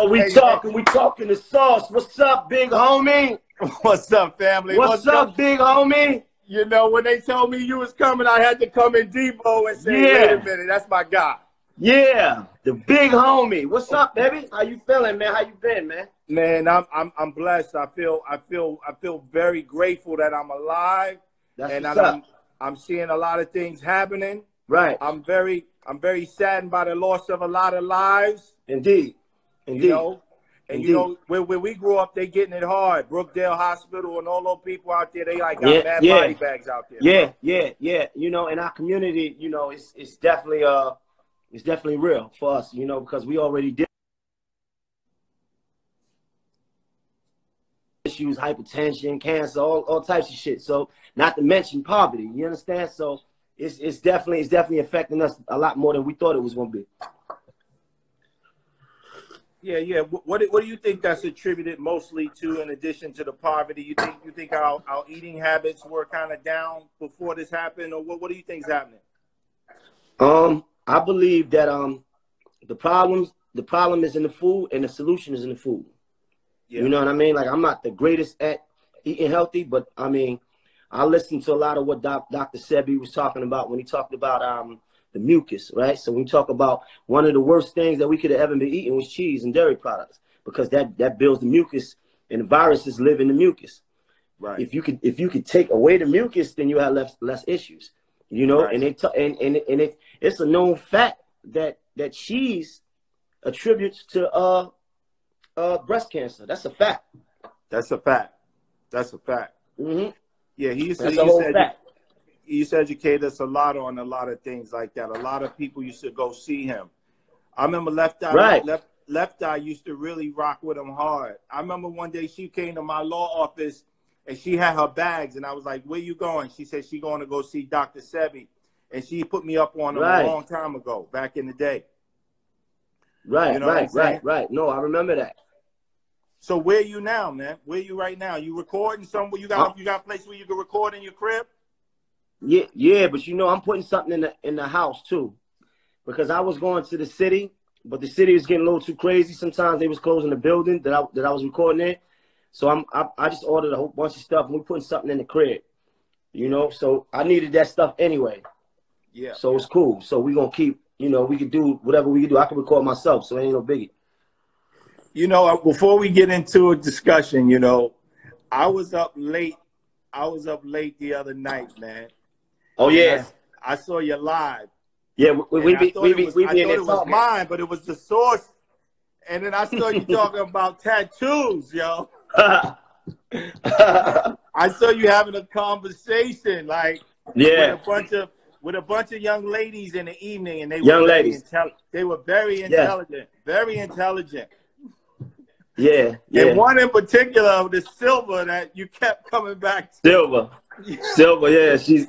We talking the sauce. What's up, big homie? What's up, family? What's up, big homie? You know, when they told me you was coming, I had to come in Debo and say, wait a minute, that's my guy. Yeah, the big homie. What's up, baby? How you feeling, man? How you been, man? Man, I'm blessed. I feel very grateful that I'm alive. I'm seeing a lot of things happening. Right. I'm very saddened by the loss of a lot of lives. Indeed. You know, and you know, where we grew up, they getting it hard. Brookdale Hospital and all those people out there, they like got mad body bags out there. Yeah. You know, in our community, you know, it's definitely real for us, you know, because we already did issues, hypertension, cancer, all types of shit. So not to mention poverty, you understand? So it's definitely affecting us a lot more than we thought it was going to be. Yeah. What do you think that's attributed mostly to, in addition to the poverty? You think our eating habits were kind of down before this happened, or what do you think is happening? I believe that the problem is in the food and the solution is in the food. Yeah. You know what I mean? Like, I'm not the greatest at eating healthy, but I mean, I listened to a lot of what Dr. Sebi was talking about when he talked about the mucus, right? So when we talk about one of the worst things that we could have ever been eating was cheese and dairy products, because that builds the mucus and the viruses live in the mucus. Right. If you could take away the mucus, then you have less issues. You know, right. and it's a known fact that cheese attributes to breast cancer. That's a fact. That's a fact. Mm-hmm. Yeah, he used to educate us a lot on a lot of things like that. A lot of people used to go see him. I remember Left Eye used to really rock with him hard. I remember one day she came to my law office and she had her bags, and I was like, where you going? She said she's going to go see Dr. Sebi. And she put me up on him a long time ago, back in the day. Right, you know right. No, I remember that. So where are you now, man? Where are you right now? You recording somewhere? You got a place where you can record in your crib? Yeah, but you know, I'm putting something in the house too, because I was going to the city, but the city was getting a little too crazy. Sometimes they was closing the building that I was recording in. So I just ordered a whole bunch of stuff, and we're putting something in the crib, you know. So I needed that stuff anyway. Yeah. So it's cool. So we're gonna keep, you know, we could do whatever we can do. I can record myself, so it ain't no biggie. You know, before we get into a discussion, you know, I was up late the other night, man. Oh yeah. I saw you live. Yeah, we I thought it was mine, but it was the source. And then I saw you talking about tattoos, yo. I saw you having a conversation, like, with a bunch of young ladies in the evening, and they were very intelligent, very intelligent. Yeah. And one in particular, the Silver, that you kept coming back to. Silver, yeah, she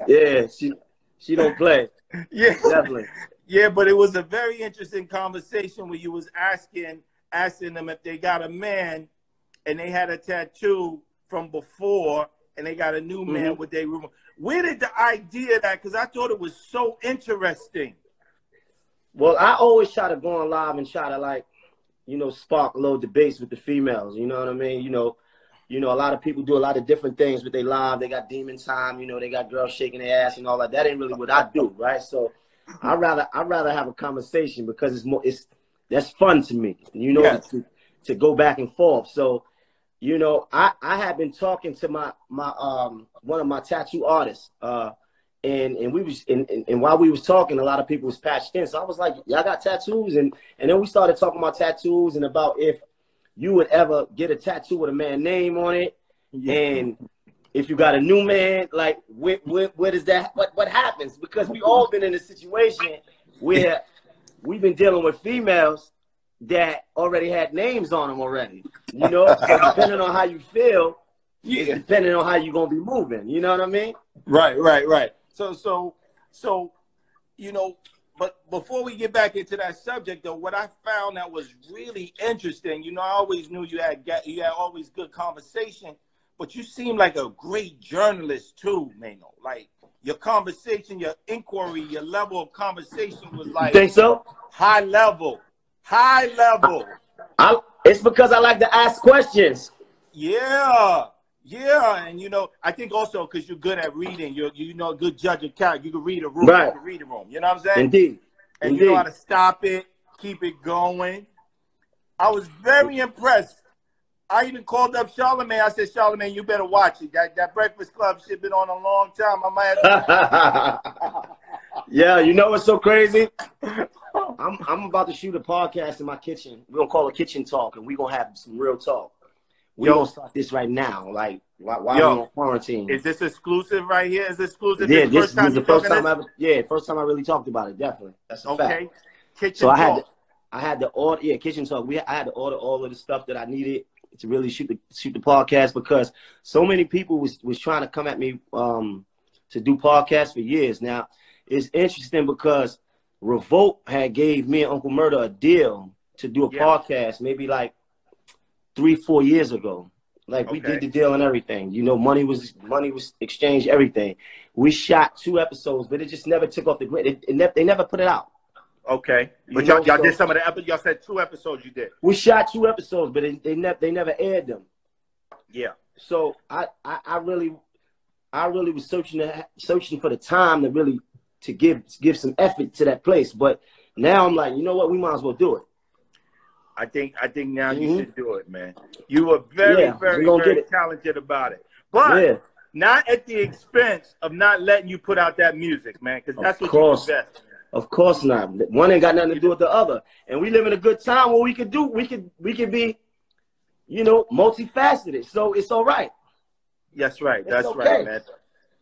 don't play. Yeah, definitely. Yeah, but it was a very interesting conversation where you was asking them if they got a man and they had a tattoo from before, and they got a new man with their room. Where did the idea that? Because I thought it was so interesting. Well, I always try to go on live and try to, like, you know, spark a little debates with the females. You know what I mean? You know, a lot of people do a lot of different things with their live. They got demon time. You know, they got girls shaking their ass and all that. That ain't really what I do, right? So I'd rather have a conversation, because that's fun to me. You know, to go back and forth. So, you know, I had been talking to my one of my tattoo artists, and we was and while we was talking, a lot of people was patched in. So I was like, y'all got tattoos? And then we started talking about tattoos and about if you would ever get a tattoo with a man's name on it, and if you got a new man, like where does that what happens? Because we all been in a situation where we've been dealing with females that already had names on them already. You know, so depending on how you feel, depending on how you're gonna be moving. You know what I mean? Right. So, you know, but before we get back into that subject, though, what I found that was really interesting, you know, I always knew you had always good conversation, but you seem like a great journalist too, Mano. Like, your conversation, your inquiry, your level of conversation was like, you think so? High level. It's because I like to ask questions. Yeah. Yeah, and I think also because you're good at reading, you're a good judge of character. You can read a room, right. You can read a room. You know what I'm saying? Indeed. And you know how to stop it, keep it going. I was very impressed. I even called up Charlamagne. I said, Charlamagne, you better watch it. That Breakfast Club shit been on a long time. I might have to... Yeah, you know what's so crazy? I'm about to shoot a podcast in my kitchen. We're gonna call it Kitchen Talk, and we're gonna have some real talk. We're gonna start this right now. Like while we're on quarantine. Is this exclusive right here? Is this exclusive? Yeah, this is the first time first time I really talked about it, definitely. That's a fact. Kitchen Talk. I had to order Kitchen Talk. I had to order all of the stuff that I needed to really shoot the podcast, because so many people was trying to come at me to do podcasts for years. Now, it's interesting because Revolt had gave me and Uncle Murder a deal to do a podcast maybe like 3-4 years ago. Like we did the deal and everything. Money was exchanged, everything. We shot 2 episodes, but it just never took off the grid. They never put it out. Okay, but y'all did some of the episodes. Y'all said 2 episodes you did. We shot 2 episodes, but they never aired them. Yeah. So I really was searching for the time to give some effort to that place. But now I'm like, you know what? We might as well do it. I think now you should do it, man. You were very talented about it, but not at the expense of not letting you put out that music, man. Because that's what you do best. Of course not. One ain't got nothing to do with the other. And we live in a good time where we could be, multifaceted. So it's all right. That's right. That's right, man.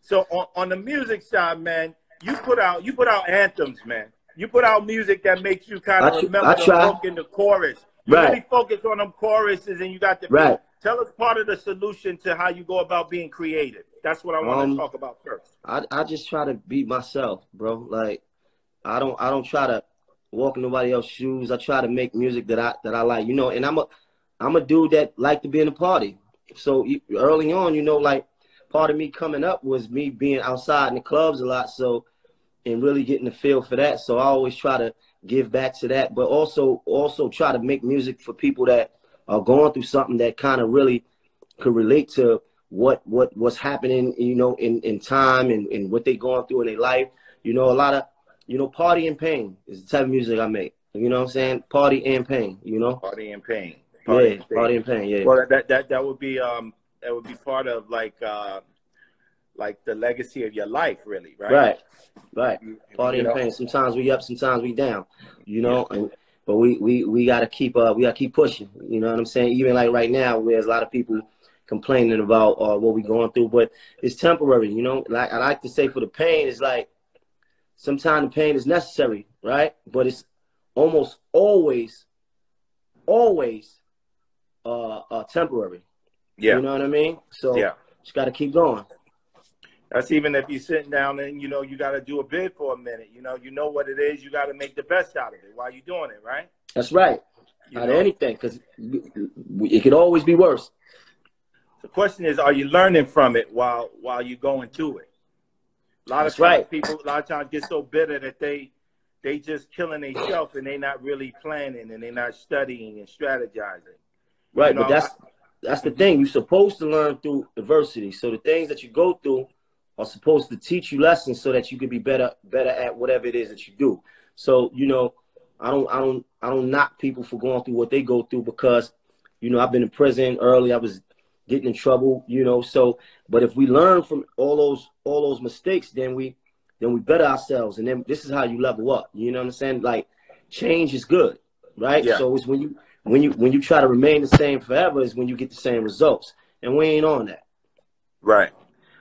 So on the music side, man, you put out anthems, man. You put out music that makes you kind of remember the hook and the chorus. You really focus on them choruses, and you got the Tell us part of the solution to how you go about being creative. That's what I want to talk about first. I just try to be myself, bro. Like I don't try to walk in nobody else's shoes. I try to make music that I like, and I'm a dude that like to be in a party. So early on, like part of me coming up was me being outside in the clubs a lot. So, and really getting the feel for that. So I always try to give back to that, but also try to make music for people that are going through something that kind of really could relate to what's happening, in time and what they going through in their life. A lot of, party and pain is the type of music I make. You know what I'm saying? Party and pain, Party and pain. Party and pain, yeah. Well, that would be part of like the legacy of your life, really, right? Right. Party and pain. Sometimes we up, sometimes we down, but we gotta keep pushing. You know what I'm saying? Even like right now, there's a lot of people complaining about what we going through, but it's temporary. Like I like to say, for the pain, it's like sometimes the pain is necessary, right? But it's almost always temporary. Yeah. You know what I mean? So just got to keep going. That's even if you're sitting down and, you got to do a bid for a minute. You know what it is. You got to make the best out of it while you're doing it, right? That's right. Out of anything, because it could always be worse. The question is, are you learning from it while you're going through it? A lot of times people get so bitter that they just killing themselves and they not really planning and they not studying and strategizing. Right, but that's the thing. You're supposed to learn through adversity. So the things that you go through are supposed to teach you lessons so that you can be better at whatever it is that you do. So, I don't knock people for going through what they go through, because, I've been in prison early. I was getting in trouble, so, but if we learn from all those mistakes, then we better ourselves. And then this is how you level up. You know what I'm saying? Like, change is good, right? Yeah. So it's when you try to remain the same forever is when you get the same results. And we ain't on that. Right.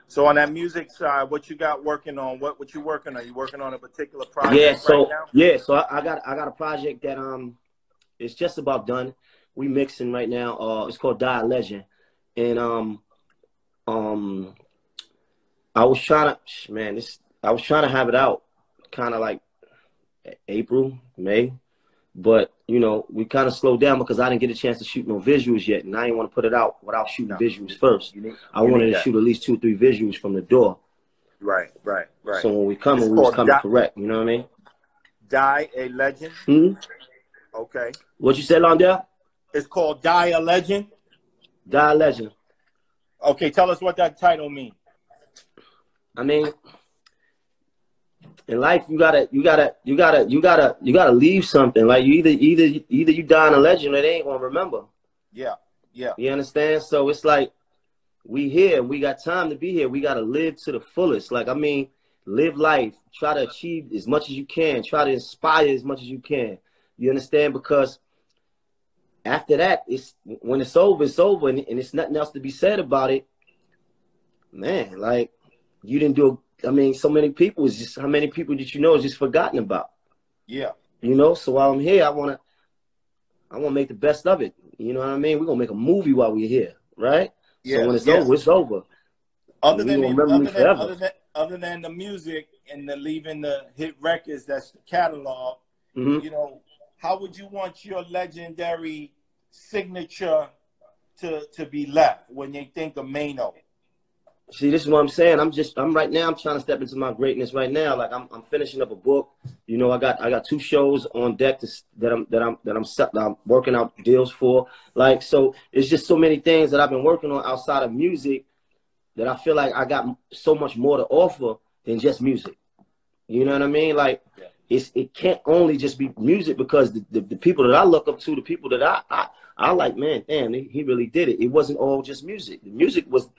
So on that music side, what you got working on? What you working on? You working on a particular project right now? So I got a project that it's just about done. We mixing right now. It's called Die Legend. And I was trying to have it out kind of like April, May. But, we kind of slowed down because I didn't get a chance to shoot no visuals yet. And I didn't want to put it out without shooting visuals first. I wanted to shoot at least 2 or 3 visuals from the door. Right. So when we was coming correct. You know what I mean? Die a Legend? Mm-hmm. Okay. What you said, Londell? It's called Die a Legend. Die a Legend. Okay, tell us what that title means. I mean, in life, you gotta leave something. Like either you die in a legend or they ain't gonna remember. Yeah, yeah. You understand? So it's like we here, we got time to be here. We gotta live to the fullest. Like, I mean, live life. Try to achieve as much as you can. Try to inspire as much as you can. You understand? Because after that, when it's over, and it's nothing else to be said about it. Man, like, you didn't do. I mean, so many people is just, how many people did you know is just forgotten about? Yeah. You know, so while I'm here, I wanna make the best of it. You know what I mean? We're gonna make a movie while we're here, right? Yeah. So when it's over, it's over. Other than the music and the leaving the hit records, that's the catalog. Mm-hmm. You know, how would you want your legendary signature to be left when they think of Maino? See, this is what I'm saying. I'm right now. I'm trying to step into my greatness right now. Like, I'm finishing up a book. You know, I got 2 shows on deck that I'm working out deals for. Like, so it's just so many things that I've been working on outside of music that I feel like I got so much more to offer than just music. You know what I mean? Like, it can't only just be music, because the people that I look up to, the people that I like, man, damn, he really did it. It wasn't all just music. The music was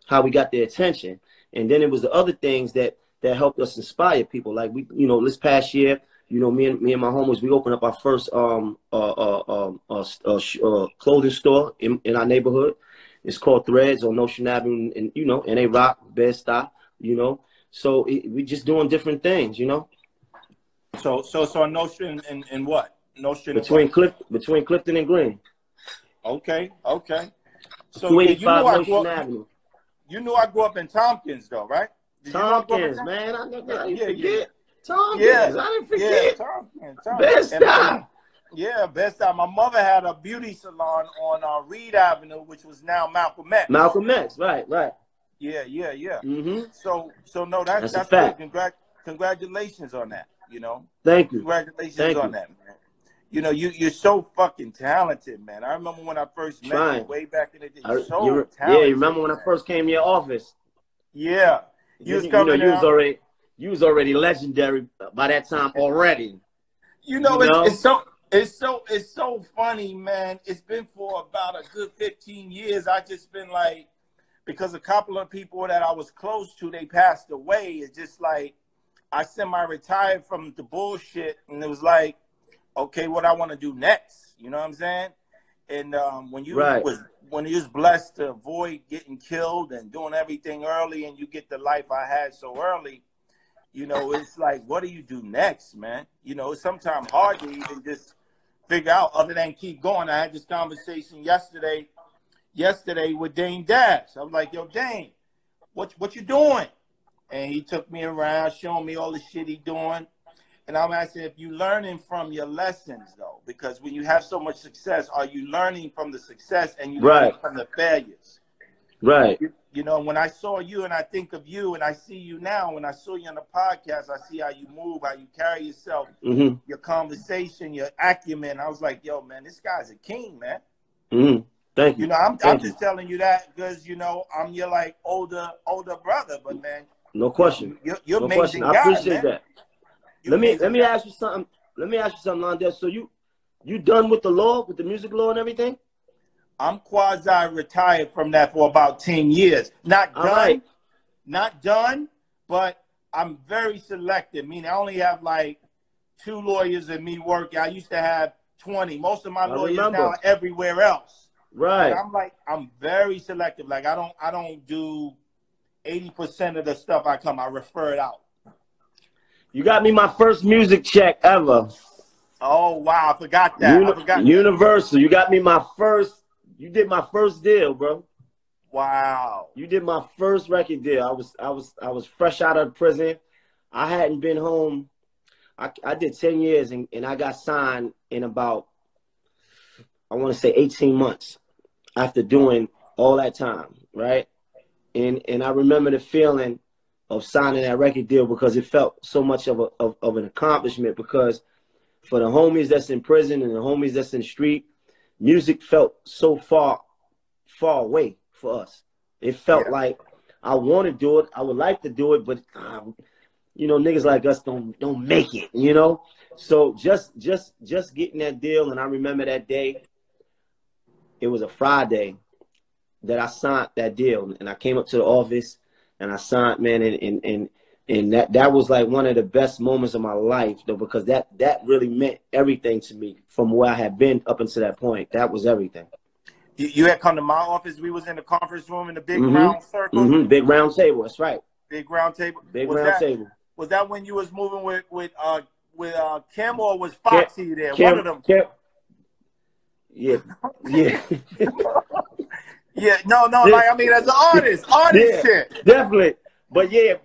how we got their attention, and then it was the other things that helped us inspire people. Like, we, you know, this past year, you know, me and my homies, we opened up our first clothing store in our neighborhood. It's called Threads on Notion Avenue, and you know, NA Rock, Bed-Stuy, you know. So we just doing different things, you know. So Notion and what? Notion between Clifton and Green. Okay. So 285 Notion Avenue. You knew I grew up in Tompkins, though, right? Tompkins, man. I didn't forget. Yeah. Tompkins. Yeah. I didn't forget. Yeah, Tompkins. Bed-Stuy. Yeah, Bed-Stuy. My mother had a beauty salon on Reed Avenue, which was now Malcolm X. Malcolm X, right. Yeah. Mm-hmm. So no, that's a fact. Good. Congratulations on that, you know. Thank you. Congratulations on that, man. You know, you're so fucking talented, man. I remember when I first met you way back in the day. You're so talented. Yeah, you remember when I first came to your office? Yeah. You was already legendary by that time already. You know, it's so funny, man. It's been for about a good 15 years. I just been like, because a couple of people that I was close to, they passed away. It's just like, I semi-retired from the bullshit, and it was like, okay, what I want to do next, you know what I'm saying? And when you was blessed to avoid getting killed and doing everything early, and you get the life I had so early, you know, it's like, what do you do next, man? You know, it's sometimes hard to even just figure out, other than keep going. I had this conversation yesterday with Dane Dash. I was like, yo, Dane, what you doing? And he took me around, showing me all the shit he doing. And I'm asking if you learning from your lessons, though, because when you have so much success, are you learning from the success and you learning from the failures? Right. You know, when I saw you and I think of you and I see you now, when I saw you on the podcast, I see how you move, how you carry yourself, your conversation, your acumen. I was like, yo, man, this guy's a king, man. Mm-hmm. Thank you. You know, I'm just telling you that because, you know, I'm your like older brother, but man. No question. You're amazing guy, I appreciate man. that. Let me ask you something. Londell. So you done with the law, with the music law and everything? I'm quasi-retired from that for about 10 years. Not done, but I'm very selective. Meaning I only have like 2 lawyers and me working. I used to have 20. Most of my lawyers now are everywhere else. Right. But I'm very selective. Like I don't do 80% of the stuff I refer it out. You got me my first music check ever. Oh wow, I forgot that. Universal. You got me my first. You did my first deal, bro. Wow. You did my first record deal. I was fresh out of prison. I hadn't been home. I did 10 years and I got signed in about, I want to say 18 months after doing all that time, right? And I remember the feeling of signing that record deal because it felt so much of an accomplishment, because for the homies that's in prison and the homies that's in the street, music felt so far away for us. It felt like I want to do it. I would like to do it, but you know, niggas like us don't make it, you know? So just getting that deal, and I remember that day, it was a Friday that I signed that deal, and I came up to the office and I signed, man, and that was like one of the best moments of my life, though, because that really meant everything to me from where I had been up until that point. That was everything. You had come to my office. We was in the conference room in the big round circle. Big round table. That's right. Big round table. Big round table. Was that when you was moving with Kim, or was Foxy there? One of them. Yeah. Yeah. No. Like, I mean, as an artist shit. Definitely. But yeah,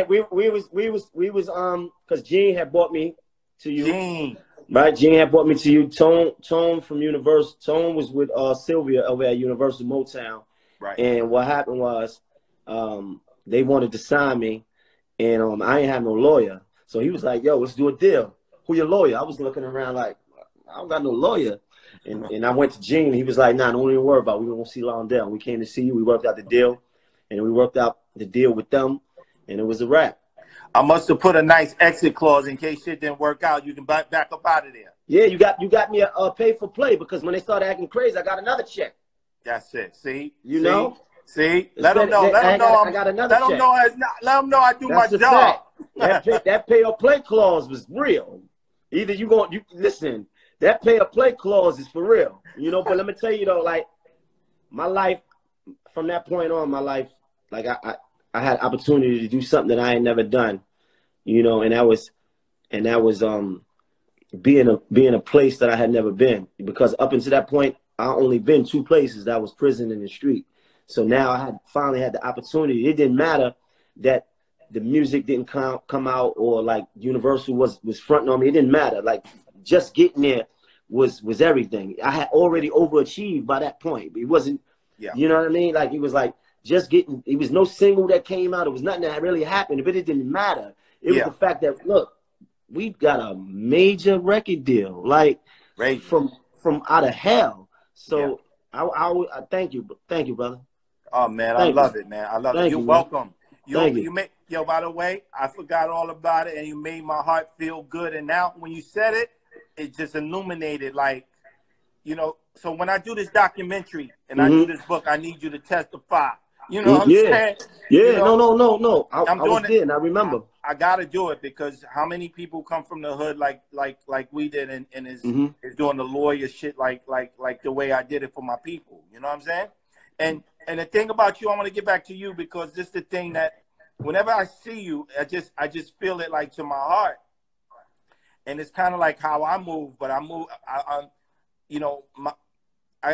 we was because Gene had brought me to you. Gene. Right, Gene had brought me to you. Tone from Universal. Tone was with Sylvia over at Universal Motown. Right. And what happened was, they wanted to sign me, and I ain't have no lawyer. So he was like, "Yo, let's do a deal. Who your lawyer?" I was looking around like, I don't got no lawyer. And I went to Gene. He was like, "Nah, don't even worry about it. We won't see Londell. We came to see you. We worked out the deal, and we worked out the deal with them, and it was a wrap." I must have put a nice exit clause in case shit didn't work out. You can back up out of there. Yeah, you got me a pay for play, because when they started acting crazy, I got another check. That's it. See, you know. See, let them know. Let them know. I got another check. Let them know I do my job. That pay or play clause was real. Either you listen. That pay or play clause is for real. You know. But let me tell you though, like my life from that point on, my life, like I had opportunity to do something that I had never done, you know, and that was being a place that I had never been, because up until that point I only been 2 places. That was prison and the street. So now I had finally had the opportunity. It didn't matter that the music didn't come out, or like Universal was fronting on me. It didn't matter. Like just getting there was everything. I had already overachieved by that point. It wasn't, you know what I mean? Like it was like, just getting, it was no single that came out. It was nothing that really happened, but it didn't matter. It was the fact that, look, we got a major record deal, like from out of hell. So I thank you, brother. Oh man, I love it, man. I love it. You're welcome. Yo, by the way, I forgot all about it, and you made my heart feel good. And now when you said it, it just illuminated, like, you know. So when I do this documentary and I do this book, I need you to testify. You know what I'm saying? Yeah, you know? No. I was there, and I remember. I gotta do it, because how many people come from the hood like we did, and is doing the lawyer shit like the way I did it for my people. You know what I'm saying? And the thing about you, I want to get back to you, because this is the thing that whenever I see you, I just feel it like to my heart, and it's kind of like how I move. But I you know,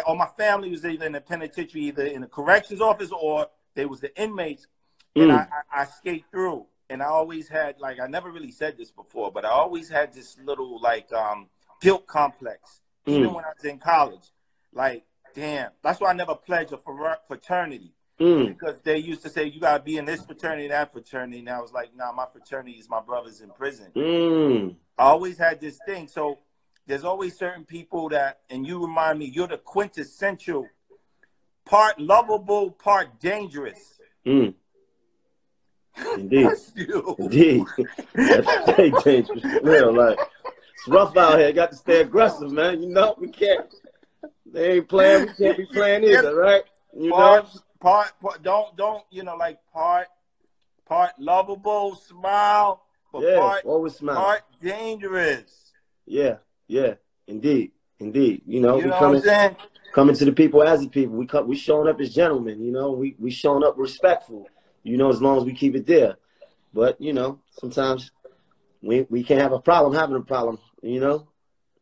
all my family was either in the penitentiary, either in the corrections office, or they was the inmates. And I skate through. And I always had, like, I never really said this before, but I always had this little, like, guilt complex, even when I was in college. Like, damn, that's why I never pledged a fraternity. Because they used to say, you got to be in this fraternity, that fraternity. And I was like, nah, my fraternity is my brothers in prison. I always had this thing. So there's always certain people that, and you remind me, you're the quintessential, part lovable, part dangerous. Indeed. Indeed. That's very dangerous. Real, like, it's rough out here. Got to stay aggressive, man. You know, we can't. They ain't playing. We can't be playing either, right? You know? Part, don't, you know, like part lovable, smile, but always smile. Part dangerous. Yeah, indeed. You know, what I'm saying? Coming to the people as the people. We showing up as gentlemen, you know, we showing up respectful, you know, as long as we keep it there. But, you know, sometimes we can't have a problem having a problem, you know?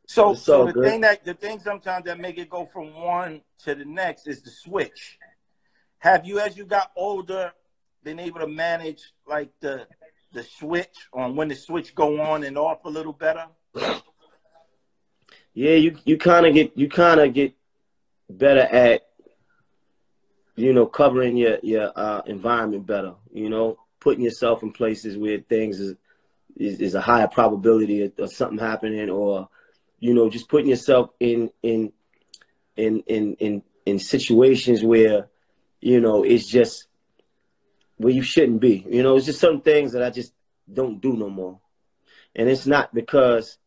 So the thing sometimes that make it go from one to the next is the switch. Have you, as you got older, been able to manage like the switch on when the switch go on and off a little better? Yeah, you kind of get better at, you know, covering your environment better. You know, putting yourself in places where things is a higher probability of something happening, or, you know, just putting yourself in in situations where, you know, it's just where you shouldn't be. You know, it's just certain things that I just don't do no more. And it's not because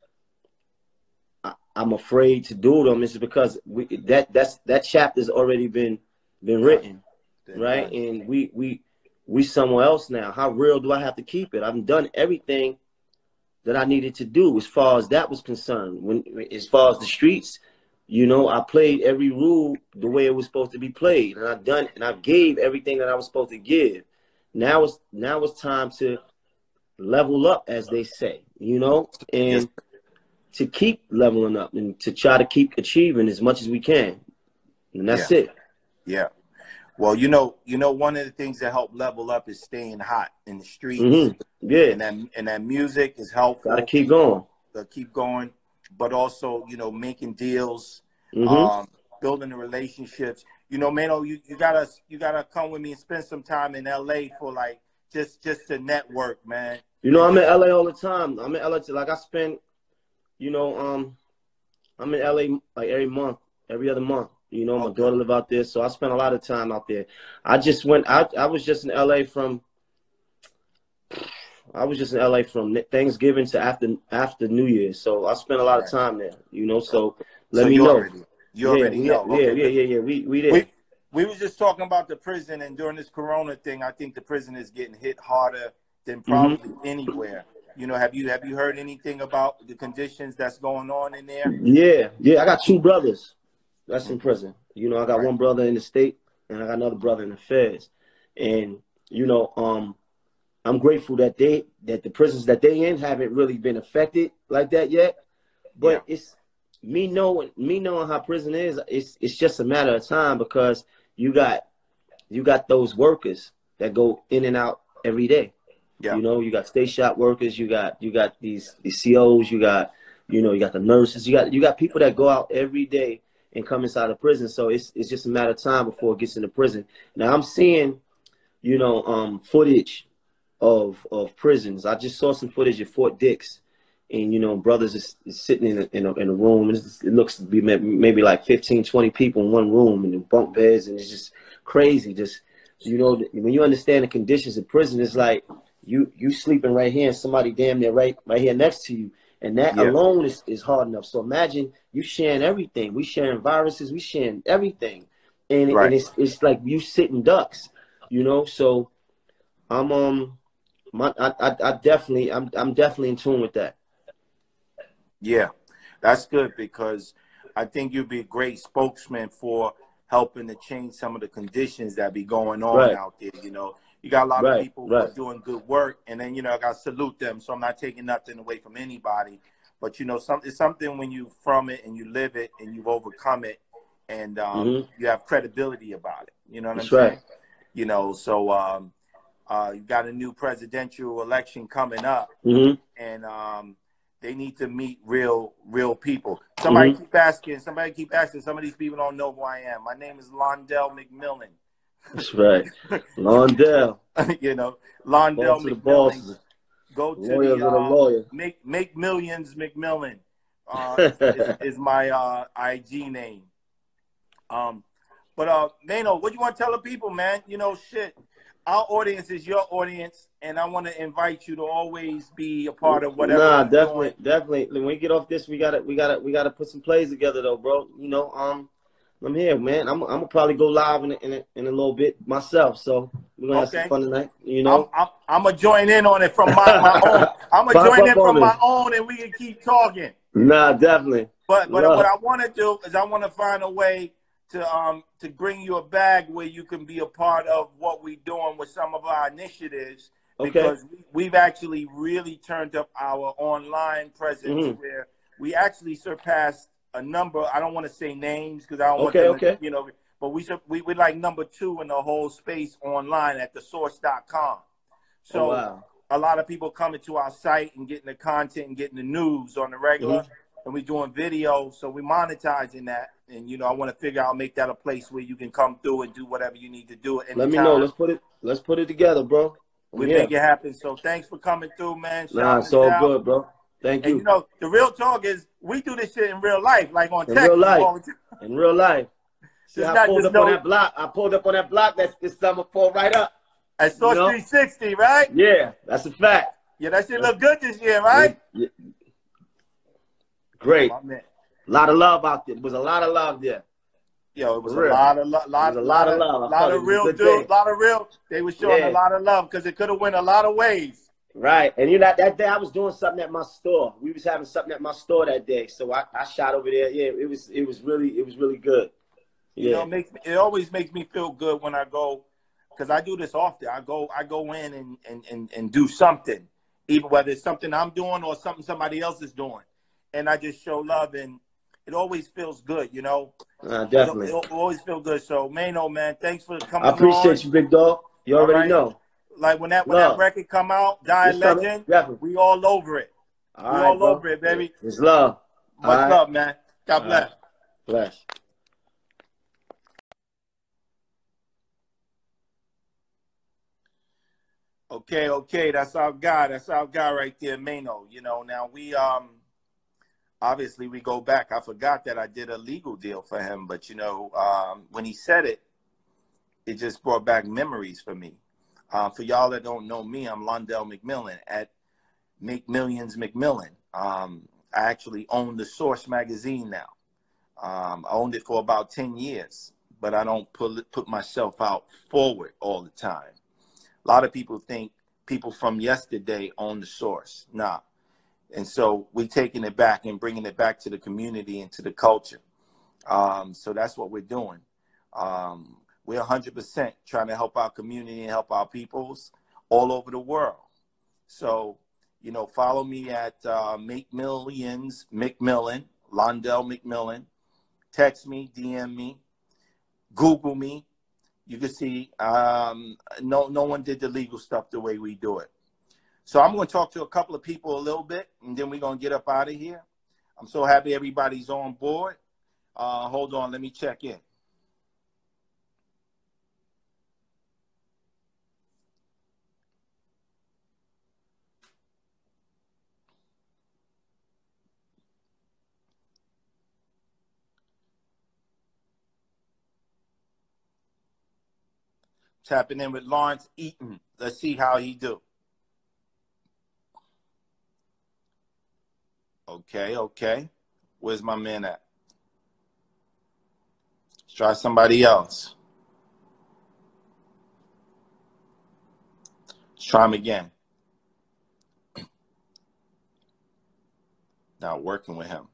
I'm afraid to do them. It's because that chapter's already been written, right? And we somewhere else now. How real do I have to keep it? I've done everything that I needed to do as far as that was concerned. As far as the streets, you know, I played every rule the way it was supposed to be played, and I gave everything that I was supposed to give. Now it's time to level up, as they say, you know, and to keep leveling up and to try to keep achieving as much as we can. And that's it. Yeah. Well, you know, one of the things that help level up is staying hot in the streets. Yeah. And that music is helpful. Gotta keep going. Keep going. But also, you know, making deals, building the relationships. You know, Mano, you gotta come with me and spend some time in LA for like just to network, man. You know, I'm in LA all the time. I'm in LA like I spend, you know, I'm in LA like every other month. You know, my daughter live out there, so I spend a lot of time out there. I was just in LA from Thanksgiving to after New Year's. So I spent a lot of time there, you know, so let me know. You already know. Yeah. We did. We was just talking about the prison, and during this Corona thing, I think the prison is getting hit harder than probably anywhere. You know, have you heard anything about the conditions that's going on in there? Yeah. I got 2 brothers that's in prison. You know, I got one brother in the state, and I got another brother in the feds. And you know, I'm grateful that the prisons that they in haven't really been affected like that yet. But it's me knowing how prison is. It's just a matter of time, because you got those workers that go in and out every day. Yeah. You know, you got state shop workers, you got these COs, you got the nurses, you got people that go out every day and come inside of prison. So it's just a matter of time before it gets into prison. Now I'm seeing, you know, footage of prisons. I just saw some footage of Fort Dix, and you know, brothers is sitting in a room. It looks to be maybe like 15, 20 people in one room, and in bunk beds, and it's just crazy. Just, you know, when you understand the conditions of prison, it's like you sleeping right here and somebody damn near right here next to you. And that alone is hard enough. So imagine you sharing everything. We sharing viruses. We sharing everything. And it's like you sitting ducks, you know? So I'm definitely in tune with that. Yeah, that's good, because I think you'd be a great spokesman for helping to change some of the conditions that be going on out there, you know? You got a lot of people who are doing good work, and then, you know, I got to salute them. So I'm not taking nothing away from anybody. But, you know, it's something when you from it and you live it and you've overcome it, and you have credibility about it. You know what I'm saying? You know, so you got a new presidential election coming up, and they need to meet real people. Somebody keep asking. Some of these people don't know who I am. My name is Londell McMillan. That's right. Londell. You know, Londell McMillan. Go to lawyer. Make Millions McMillan is my IG name. But Mano, what you want to tell the people, man? You know, shit. Our audience is your audience, and I want to invite you to always be a part of whatever. Nah, definitely. When we get off this, we gotta put some plays together, though, bro. You know, I'm here, man. I'm gonna probably go live in a little bit myself. So we're gonna have some fun tonight. You know, I'm gonna join in on it from my own. I'm gonna join in from my own, and we can keep talking. Nah, definitely. But what I want to do is I want to find a way to bring you a bag where you can be a part of what we're doing with some of our initiatives. Because we've actually really turned up our online presence, where we actually surpassed a number. I don't want to say names because I don't want them to, you know, but we're like #2 in the whole space online at thesource.com. So a lot of people coming to our site and getting the content and getting the news on the regular, and we're doing video, so we're monetizing that. And you know, I want to figure out, make that a place where you can come through and do whatever you need to do. Let me know. Let's put it together, bro. We make it happen. So thanks for coming through, man. Nah, it's all good, bro. Thank you. And you know, the real talk is we do this shit in real life, like on in text. Real life. In real life. See, I pulled up on that block. I pulled up on that block. That's this summer pulled right up. At Source 360, right? Yeah, that's a fact. Yeah, that shit look good this year, right? Yeah. Great. A lot of love out there. It was a lot of love there. Yo, it was a lot of love. A lot of real dudes. A lot of real. They were showing a lot of love because it could have went a lot of ways. Right. And you know, that day I was doing something at my store. We was having something at my store that day. So I shot over there. Yeah, it was really good. Yeah. You know, it always makes me feel good when I go, because I do this often. I go in and do something, even whether it's something I'm doing or something somebody else is doing. And I just show love, and it always feels good, you know. Definitely. It always feels good. So, Maino, man, thanks for coming on. I appreciate you, big dog. You already know. Like when that record come out, Dying Legend, we all over it. All over it, baby. It's love. Much love, man. God bless. Bless. Okay. That's our guy. That's our guy right there, Maino. You know, now we obviously we go back. I forgot that I did a legal deal for him, but you know, when he said it, it just brought back memories for me. For y'all that don't know me, I'm Londell McMillan at Make Millions McMillan. I actually own the Source magazine now. I owned it for about 10 years, but I don't put myself out forward all the time. A lot of people think people from yesterday own the Source. Nah. And so we're taking it back and bringing it back to the community and to the culture. So that's what we're doing. We're 100% trying to help our community and help our peoples all over the world. So, you know, follow me at Make Millions McMillan, Londell McMillan. Text me, DM me, Google me. You can see no one did the legal stuff the way we do it. So I'm going to talk to a couple of people a little bit, and then we're going to get up out of here. I'm so happy everybody's on board. Hold on, let me check in. Tapping in with Lawrence Eaton. Let's see how he do. Okay. Where's my man at? Let's try somebody else. Let's try him again. Not working with him.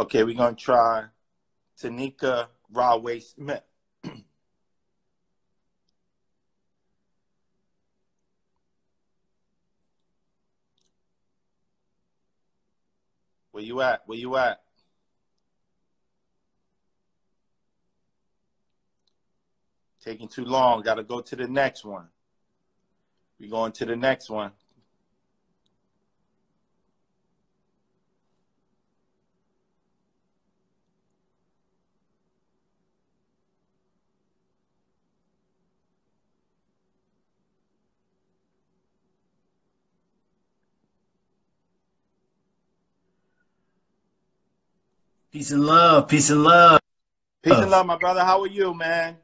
Okay, we're going to try Tanika Raway Smith. Where you at? Where you at? Taking too long. Got to go to the next one. We're going to the next one. Peace and love. Peace and love. Peace and love, my brother. How are you, man?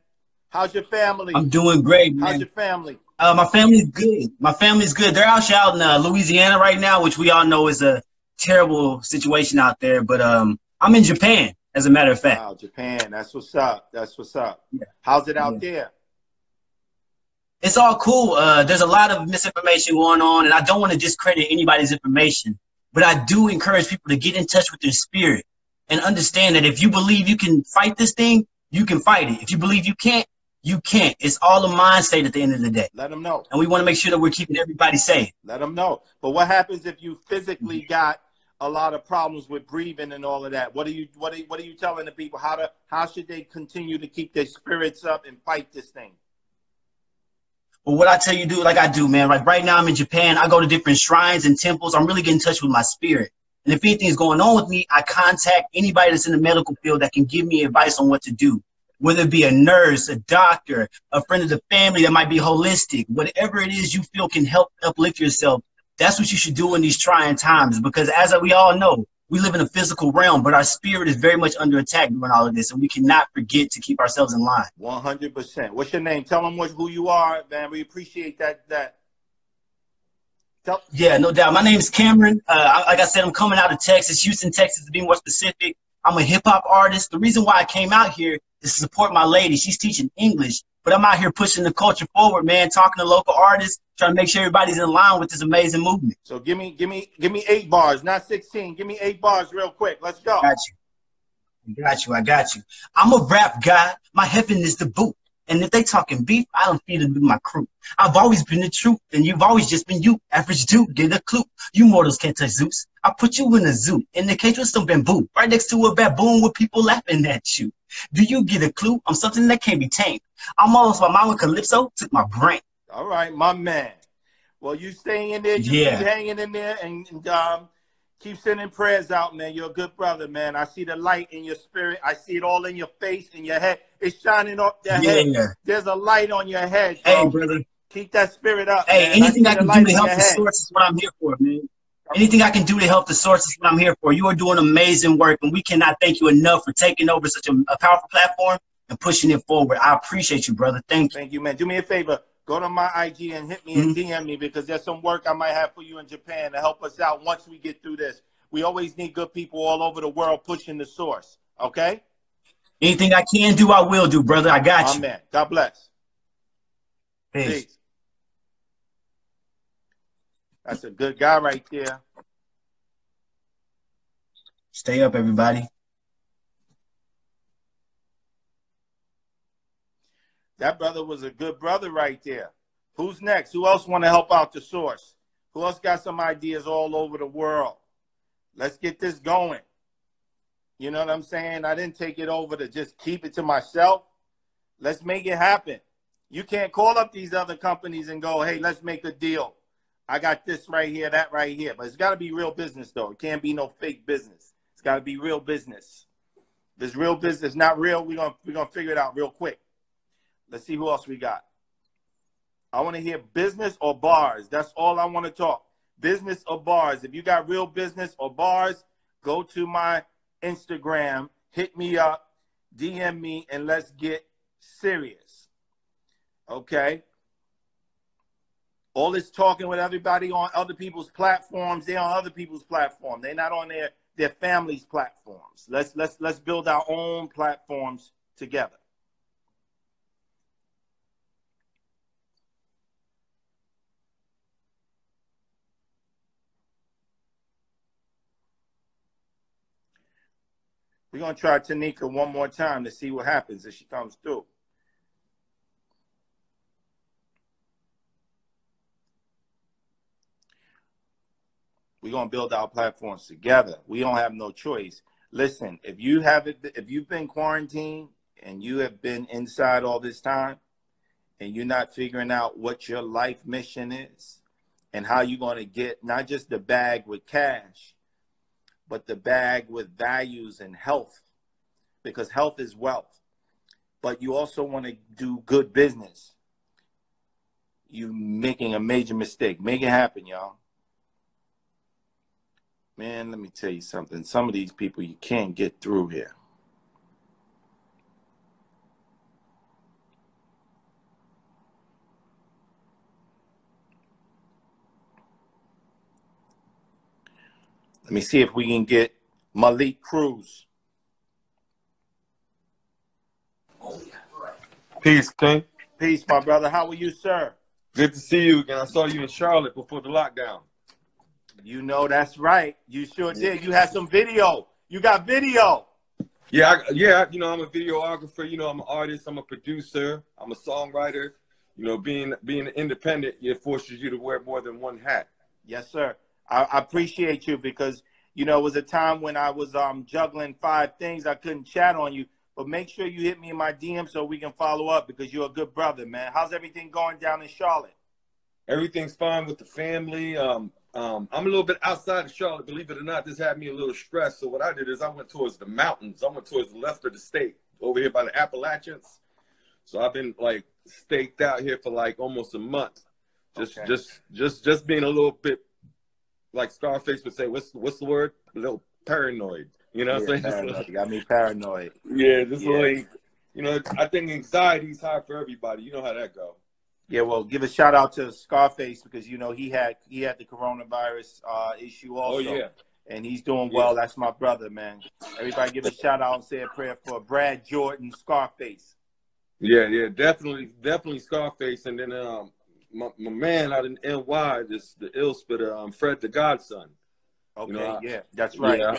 How's your family? I'm doing great, man. How's your family? My family's good. My family's good. They're out in Louisiana right now, which we all know is a terrible situation out there. But I'm in Japan, as a matter of fact. Wow, Japan. That's what's up. That's what's up. Yeah. How's it out there? It's all cool. There's a lot of misinformation going on, and I don't want to discredit anybody's information. But I do encourage people to get in touch with their spirit and understand that if you believe you can fight this thing, you can fight it. If you believe you can't, you can't. It's all a mind state at the end of the day. Let them know. And we want to make sure that we're keeping everybody safe. Let them know. But what happens if you physically got a lot of problems with breathing and all of that? What are you telling the people? How should they continue to keep their spirits up and fight this thing? But what I tell you, do like I do, man. Like right now I'm in Japan. I go to different shrines and temples. I'm really getting in touch with my spirit. And if anything is going on with me, I contact anybody that's in the medical field that can give me advice on what to do. Whether it be a nurse, a doctor, a friend of the family that might be holistic, whatever it is you feel can help uplift yourself, that's what you should do in these trying times. Because as we all know, we live in a physical realm, but our spirit is very much under attack during all of this, and we cannot forget to keep ourselves in line. 100%. What's your name? Tell them who you are, man. We appreciate that. Yeah, no doubt. My name is Cameron. Like I said, I'm coming out of Texas, Houston, Texas, to be more specific. I'm a hip-hop artist. The reason why I came out here is to support my lady. She's teaching English, but I'm out here pushing the culture forward, man, talking to local artists, trying to make sure everybody's in line with this amazing movement. So give me 8 bars, not 16. Give me 8 bars real quick. Let's go. I got you. I'm a rap guy. My heaven is the boot. And if they talking beef, I don't feed it with my crew. I've always been the truth, and you've always just been you. Average dude, get a clue. You mortals can't touch Zeus. I put you in a zoo, in the cage with some bamboo, right next to a baboon with people laughing at you. Do you get a clue? I'm something that can't be tamed. I'm almost my mama Calypso took my brain. All right, my man. Well, you staying in there, keep hanging in there, and keep sending prayers out, man. You're a good brother, man. I see the light in your spirit. I see it all in your face, in your head. It's shining off your head. There's a light on your head, bro. Hey, brother. Keep that spirit up, Hey, man. anything I can do to help the source is what I'm here for, man. Anything I can do to help the source is what I'm here for. You are doing amazing work, and we cannot thank you enough for taking over such a powerful platform and pushing it forward. I appreciate you, brother. Thank you. Thank you, man. Do me a favor. Go to my IG and hit me and DM me, because there's some work I might have for you in Japan to help us out once we get through this. We always need good people all over the world pushing the source, okay? Anything I can do, I will do, brother. I got you. Amen. God bless. Peace. That's a good guy right there. Stay up, everybody. That brother was a good brother right there. Who's next? Who else want to help out the source? Who else got some ideas all over the world? Let's get this going. You know what I'm saying? I didn't take it over to just keep it to myself. Let's make it happen. You can't call up these other companies and go, hey, let's make a deal. I got this right here, that right here. But it's got to be real business, though. It can't be no fake business. It's got to be real business. If it's real business, not real, we're gonna figure it out real quick. Let's see who else we got. I want to hear business or bars. That's all I want to talk. Business or bars. If you got real business or bars, go to my Instagram, hit me up, DM me, and let's get serious. Okay? All this talking with everybody on other people's platforms, they're on other people's platforms. They're not on their family's platforms. Let's build our own platforms together. We're going to try Tanika one more time to see what happens if she comes through. We're going to build our platforms together. We don't have no choice. Listen, if you've been quarantined and you have been inside all this time and you're not figuring out what your life mission is and how you're going to get not just the bag with cash, but the bag with values and health, because health is wealth. But you also want to do good business. You're making a major mistake. Make it happen, y'all. Man, let me tell you something. Some of these people you can't get through here. Let me see if we can get Malik Cruz. Peace, King. Peace, my brother. How are you, sir? Good to see you again. I saw you in Charlotte before the lockdown. You know that's right. You sure did. You had some video. You got video. Yeah. You know, I'm a videographer. You know, I'm an artist. I'm a producer. I'm a songwriter. You know, being independent, it forces you to wear more than one hat. Yes, sir. I appreciate you because, you know, it was a time when I was juggling 5 things. I couldn't chat on you. but make sure you hit me in my DM so we can follow up because you're a good brother, man. How's everything going down in Charlotte? Everything's fine with the family. I'm a little bit outside of Charlotte, believe it or not. This had me a little stressed. So what I did is I went towards the mountains. I went towards the left of the state, over here by the Appalachians. So I've been like staked out here for like almost a month. Just being a little bit, like Scarface would say, what's the word? A little paranoid. You know what I'm saying? You got me paranoid. Yeah, like, you know, I think anxiety is high for everybody. You know how that goes. Yeah, well, give a shout out to Scarface because you know he had the coronavirus issue also. Oh yeah, and he's doing well. That's my brother, man. Everybody, give a shout out and say a prayer for Brad Jordan, Scarface. Yeah, definitely Scarface, and then my man out in NY, the ill spitter, Fred the Godson. Okay, you know, yeah, that's right. Yeah,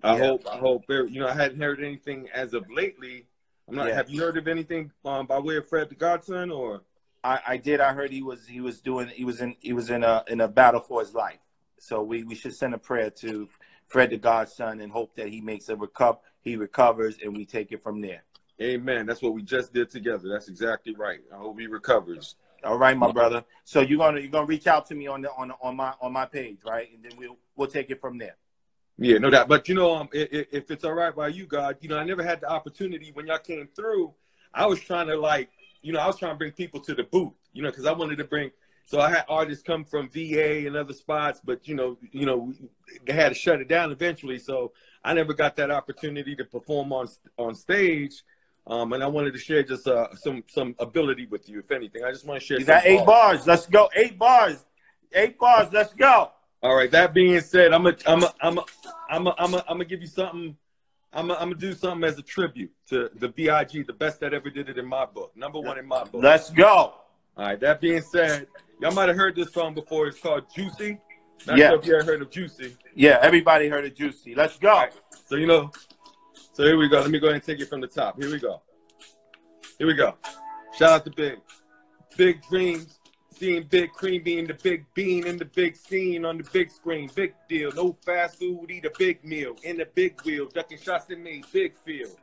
I hope. You know, I hadn't heard anything as of lately. I'm not. Have you heard of anything by way of Fred the Godson or? I did. I heard he was in a battle for his life. So we should send a prayer to Fred the Godson and hope that he makes he recovers and we take it from there. Amen. That's what we just did together. That's exactly right. I hope he recovers. All right, my brother. So you're gonna reach out to me on my page, right? And then we'll take it from there. Yeah, no doubt. But you know, if it's all right by you, God, you know, I never had the opportunity when y'all came through. I was trying to bring people to the booth, you know, because I wanted to bring. So I had artists come from VA and other spots, but you know, they had to shut it down eventually. So I never got that opportunity to perform on stage. And I wanted to share just some ability with you, if anything. I just want to share. You got 8 bars. Let's go. 8 bars. 8 bars. Let's go. All right. That being said, I'm gonna give you something. I'm gonna do something as a tribute to the B.I.G., the best that ever did it in my book, #1 in my book. Let's go. All right. That being said, y'all might have heard this song before. It's called Juicy. Not sure if you ever heard of Juicy. Yeah, everybody heard of Juicy. Let's go. Right. So you know. So here we go. Let me go ahead and take it from the top. Here we go. Here we go. Shout out to Big. Big dreams. Seeing Big Cream being the big bean in the big scene on the big screen. Big deal. No fast food, eat a big meal. In the big wheel. Ducking shots in me. Big field.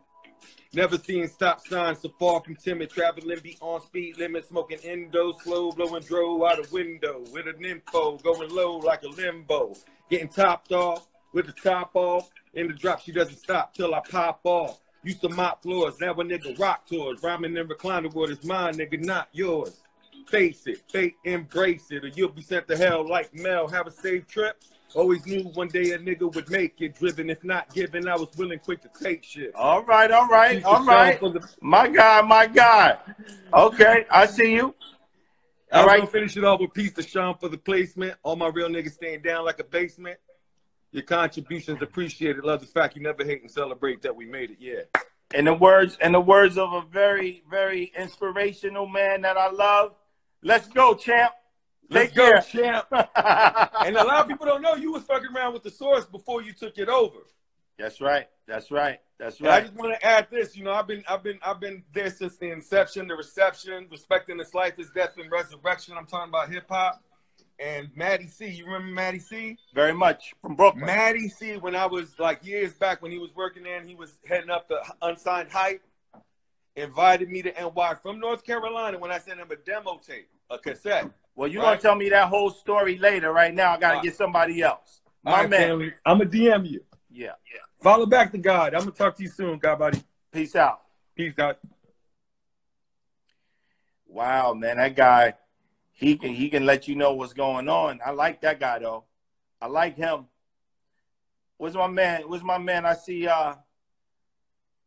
Never seeing stop signs so far from timid. Traveling beyond speed limit. Smoking endo. Slow blowing dro out a window. With an info. Going low like a limbo. Getting topped off. With the top off. In the drop, she doesn't stop till I pop off. Used to mop floors, now a nigga rock tours. Rhyming in recliner world is mine, nigga, not yours. Face it, fate, embrace it, or you'll be sent to hell like Mel. Have a safe trip. Always knew one day a nigga would make it. Driven, if not given, I was willing quick to take shit. All right. My guy. Okay, I see you. All right. Finish it off with Peace to Sean for the placement. All my real niggas staying down like a basement. Your contributions appreciated. Love the fact you never hate and celebrate that we made it. Yeah. In the words of a very, very inspirational man that I love. Let's go, champ. Let's go, champ. And a lot of people don't know you was fucking around with the Source before you took it over. That's right. And I just want to add this. You know, I've been there since the inception, the reception, respecting this life, this death, and resurrection. I'm talking about hip hop. And Maddie C, you remember Maddie C? Very much, from Brooklyn. Maddie C, when I was like years back when he was working there and he was heading up the Unsigned Hype, invited me to NY from North Carolina when I sent him a demo tape, a cassette. Well, you're going to tell me that whole story later. Right now, I got to get somebody else. My man. Family, I'm going to DM you. Yeah. Follow back to God. I'm going to talk to you soon, God, buddy. Peace out. Peace out. Wow, man, that guy. He can let you know what's going on. I like that guy though. I like him. Where's my man? I see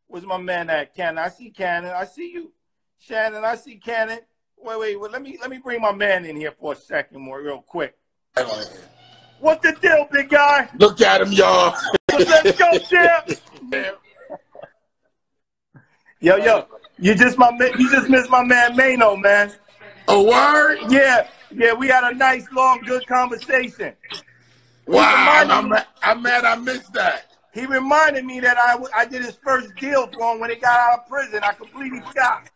where's my man at Cannon? I see Cannon. I see you. Shannon, I see Cannon. Wait, let me bring my man in here for a second more real quick. What's the deal, big guy? Look at him, y'all. Let's go, champ. Yo. You just missed my man Mano, man. A word? Yeah, we had a nice, long, good conversation. Wow, I'm mad I missed that. He reminded me that I did his first deal for him when he got out of prison. I completely forgot.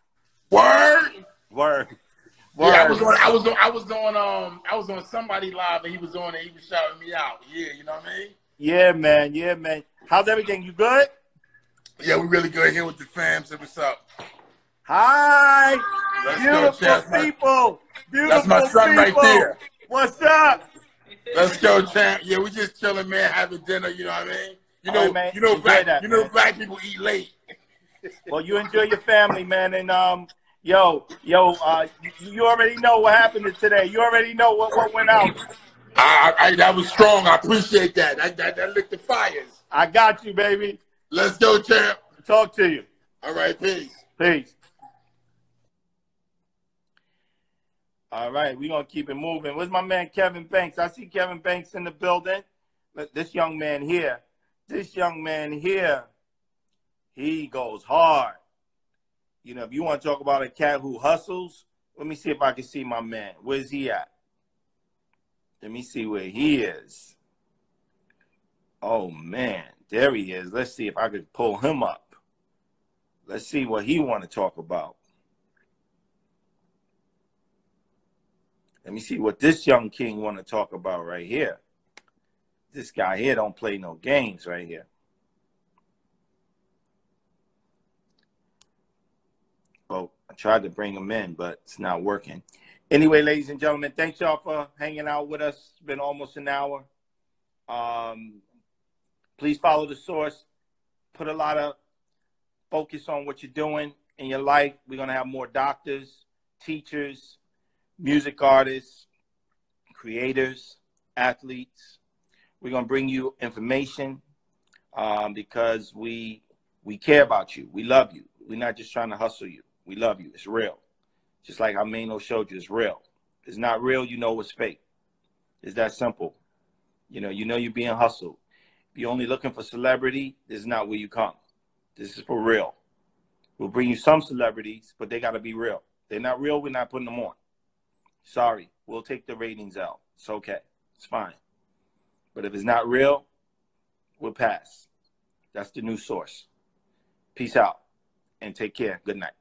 Word. Yeah, I was on somebody live and he was on it. He was shouting me out. Yeah, you know what I mean? Yeah, man. How's everything? You good? Yeah, we really good here with the fam. So what's up? Hi, beautiful people. Beautiful That's my son people. right there. What's up? Let's go, champ. Yeah, we just chilling, man, having dinner. You know what I mean? You know, man, black people eat late. Well, you enjoy your family, man, and you already know what happened today. You already know what went out. That was strong. I appreciate that. That lit the fires. I got you, baby. Let's go, champ. Talk to you. All right, peace. Peace. All right, we're going to keep it moving. Where's my man Kevin Banks? I see Kevin Banks in the building. This young man here, he goes hard. You know, if you want to talk about a cat who hustles, let me see if I can see my man. Where's he at? Let me see where he is. Oh, man, there he is. Let's see if I could pull him up. Let's see what he want to talk about. Let me see what this young king want to talk about right here. This guy here don't play no games right here. Oh, I tried to bring him in, but it's not working. Anyway, ladies and gentlemen, thanks y'all for hanging out with us. It's been almost an hour. Please follow the source. Put a lot of focus on what you're doing in your life. We're going to have more doctors, teachers, music artists, creators, athletes. We're going to bring you information because we care about you. We love you. We're not just trying to hustle you. We love you. It's real. Just like how Mano showed you, it's real. If it's not real, you know it's fake. It's that simple. You know you're being hustled. If you're only looking for celebrity, this is not where you come. This is for real. We'll bring you some celebrities, but they got to be real. If they're not real, we're not putting them on. Sorry, we'll take the ratings out. It's okay. It's fine. But if it's not real, we'll pass. That's the new source. Peace out and take care. Good night.